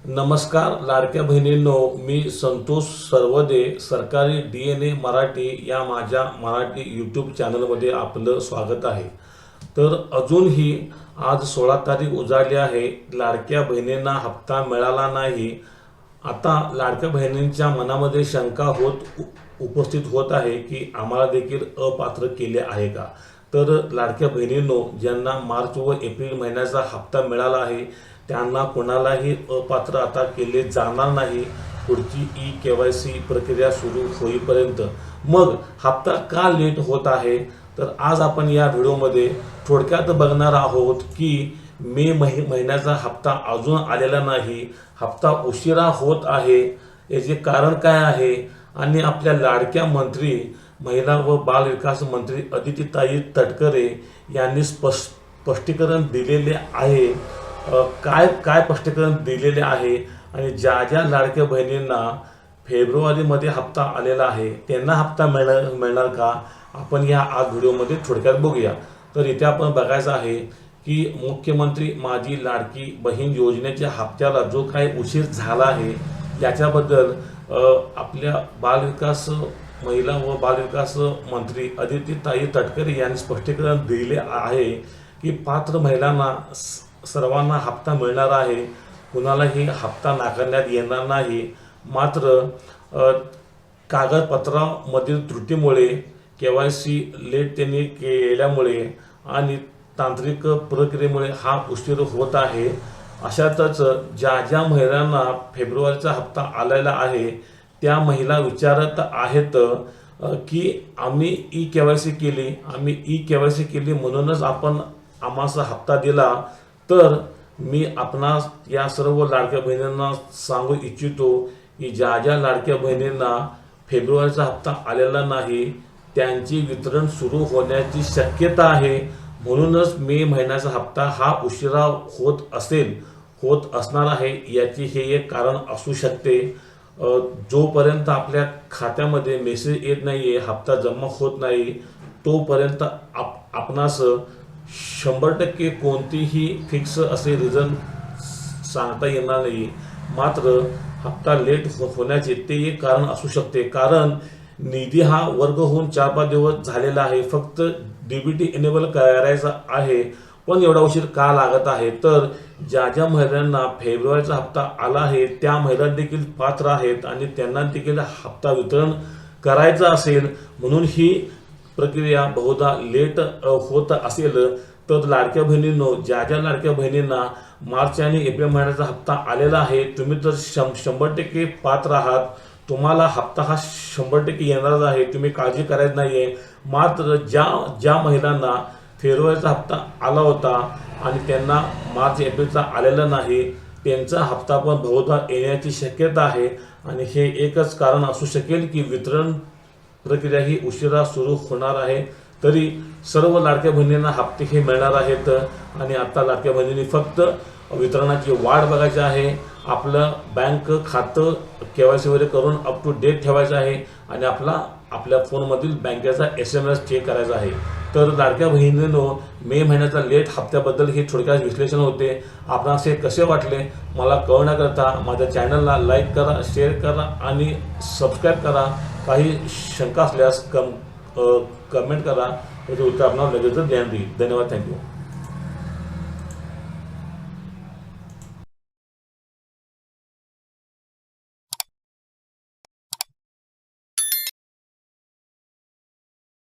नमस्कार लाडक्या बहिणींनो, मी संतोष सर्वदे सरकारी DNA मराठी या माझ्या मराठी यूट्यूब चॅनलमध्ये आपलं स्वागत आहे। तर अजूनही आज 16 तारीख उजाडली आहे, लाडक्या बहिणींना हप्ता मिळाला नाही। आता लाडक्या बहिणींच्या मनामध्ये शंका उपस्थित होत आहे की आम्हाला देखील अपात्र केले आहे का। तर लाडक्या बहिणींनो, ज्यांना मार्च व एप्रिल महिन्याचा हप्ता मिळाला आहे त्यांना कोणालाही अपात्र आता केले जाणार नाही पुढची KYC प्रक्रिया सुरू होईपर्यंत। मग हप्ता का लेट होत आहे, तर आज आपण या व्हिडिओमध्ये थोडक्यात बघणार आहोत की मे महिन्याचा हप्ता अजून आलेला नाही, हप्ता उशिरा होत आहे, याचे कारण काय आहे आणि आपल्या लाडक्या मंत्री महिला व बाल विकास मंत्री अदितीताई तटकरे यांनी स्पष्टीकरण दिलेले आहे। काय स्पष्टीकरण दिलेले आहे आणि ज्या ज्या लाडक्या बहिणींना फेब्रुवारीमध्ये हप्ता आलेला आहे त्यांना हप्ता मिळणार का, आपण या आज व्हिडिओमध्ये थोडक्यात बघूया। तर इथे आपण बघायचं आहे की मुख्यमंत्री माझी लाडकी बहीण योजनेच्या हप्त्याला जो काही उशीर झाला आहे याच्याबद्दल आपल्या महिला व बालविकास मंत्री अदितीताई तटकरे यांनी स्पष्टीकरण दिले आहे की पात्र महिलांना सर्वांना हप्ता मिळणार आहे, कुणालाही हप्ता नाकारण्यात येणार नाही। मात्र कागदपत्रामधील त्रुटीमुळे KYC लेट त्यांनी केल्यामुळे आणि तांत्रिक प्रक्रियेमुळे हा उशीर होत आहे। अशातच ज्या ज्या महिलांना फेब्रुवारीचा हप्ता आलेला आहे त्या महिला विचारत आहेत की आम्ही KYC केली म्हणूनच आपण आम्हाला हप्ता दिला। तर मी आपणास या सर्व लाडक्या बहिणींना सांगू इच्छितो की ज्या ज्या लाडक्या बहिणींना फेब्रुवारीचा हप्ता आलेला नाही त्यांची वितरण सुरू होण्याची शक्यता आहे, म्हणूनच मे महिन्याचा हप्ता हा उशिरा होत असणार आहे। याची हे एक कारण असू शकते। जोपर्यंत आपल्या खात्यामध्ये मेसेज येत नाहीये, हप्ता जमा होत नाही, तोपर्यंत आपणास 100% कोणतीही फिक्स असे रिझन सांगता येणार नाही। मात्र हप्ता लेट होण्याचे ते एक कारण असू शकते, कारण निधी हा वर्ग होऊन 4-5 दिवस झालेला आहे, फक्त DBT एनेबल करायचा आहे, पण एवढा उशीर का लागत आहे। तर ज्या ज्या महिलांना फेब्रुवारीचा हप्ता आला आहे त्या महिला देखील पात्र आहेत आणि त्यांना देखील हप्ता वितरण करायचा असेल, म्हणून ही प्रक्रिया बहुधा लेट होत असेल। तर लाडक्या बहिणींनो, ज्या ज्या लाडक्या बहिणींना मार्च आणि एप्रिल महिन्याचा हप्ता आलेला आहे तुम्ही तर 100% पात्र आहात, तुम्हाला हप्ता हा 100% येणारच आहे, तुम्ही काळजी करायची नाहीये। मात्र ज्या महिलांना फेब्रुवारीचा हप्ता आला होता आणि त्यांना मार्च एप्रिलचा आलेला नाही त्यांचा हप्ता पण बहुधा येण्याची शक्यता आहे आणि हे एकच कारण असू शकेल की वितरण प्रक्रिया ही उशिरा सुरू होणार आहे। तरी सर्व लाडक्या बहिणींना हप्ते हे मिळणार आहेत आणि आता लाडक्या बहिणींनी फक्त वितरणाची वाट बघायची आहे, आपलं बँक खातं KYC वगैरे करून अप टू डेट ठेवायचं आहे आणि आपल्या फोनमधील बँकेचा SMS चेक करायचा आहे। तर लाडक्या बहिणींनो, मे महिन्याचा लेट हप्त्याबद्दल हे थोडक्यात विश्लेषण होते। आपणास हे कसे वाटले मला कळण्याकरता माझ्या चॅनलला लाईक करा, शेअर करा आणि सबस्क्राईब करा। काही शंका असल्यास कमेंट करा, त्याचे उत्तर आपल्याला लगेचच देण्यात येईल। धन्यवाद, थँक्यू।